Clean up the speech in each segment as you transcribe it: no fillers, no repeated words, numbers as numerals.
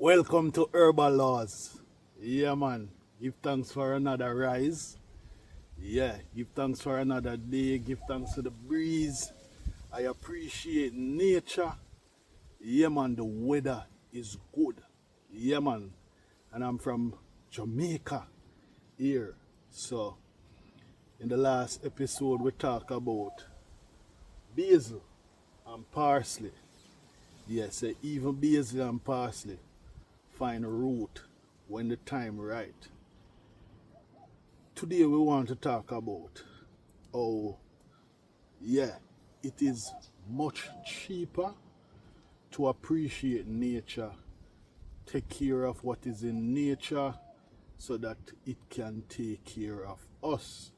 Welcome to Herbal Laws. Yeah, man. Give thanks for another rise. Yeah, give thanks for another day. Give thanks to the breeze. I appreciate nature. Yeah, man. The weather is good. Yeah, man. And I'm from Jamaica here. So, in the last episode, we talk about basil and parsley. Yes, even basil and parsley find a root when the time right. Today we want to talk about how, yeah, it is much cheaper to appreciate nature, take care of what is in nature so that it can take care of us.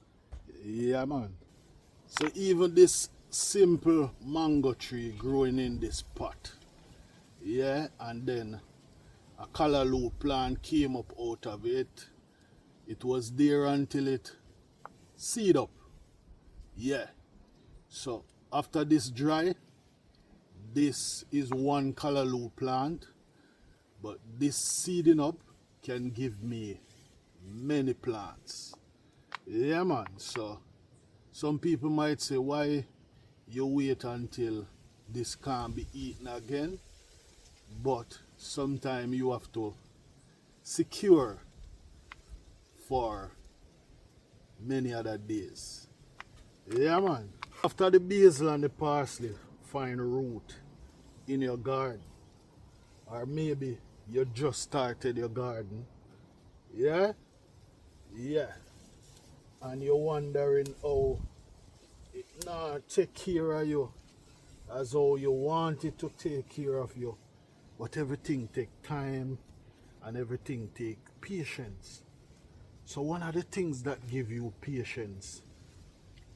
Yeah, man. So even this simple mango tree growing in this pot, yeah, and then a callaloo plant came up out of it. It was there until it seed up. Yeah. So after this dry, this is one callaloo plant, but this seeding up can give me many plants. Yeah, man. So some people might say, why you wait until this can't be eaten again? But sometimes you have to secure for many other days. Yeah, man. After the basil and the parsley find root in your garden, or maybe you just started your garden, yeah, yeah, and you're wondering how it not take care of you as how you want it to take care of you, but everything take time and everything take patience. So one of the things that give you patience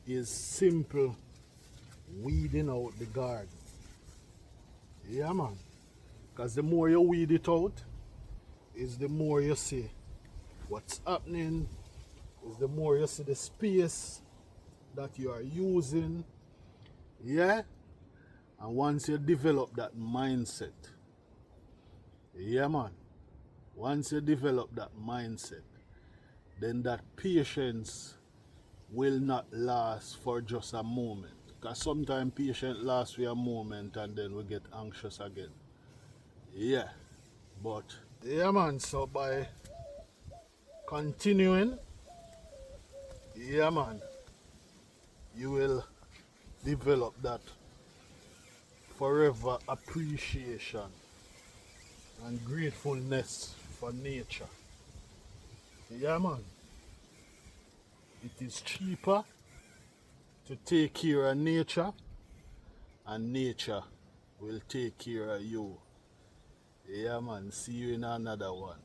is simple weeding out the garden. Yeah, man. Because the more you weed it out, is the more you see what's happening, is the more you see the space that you are using. Yeah? And once you develop that mindset, yeah, man. Once you develop that mindset, then that patience will not last for just a moment. Because sometimes patience lasts for a moment and then we get anxious again. Yeah. But, yeah, man. So by continuing, yeah, man, you will develop that forever appreciation and gratefulness for nature. Yeah, man. It is cheaper to take care of nature, and nature will take care of you. Yeah, man. See you in another one.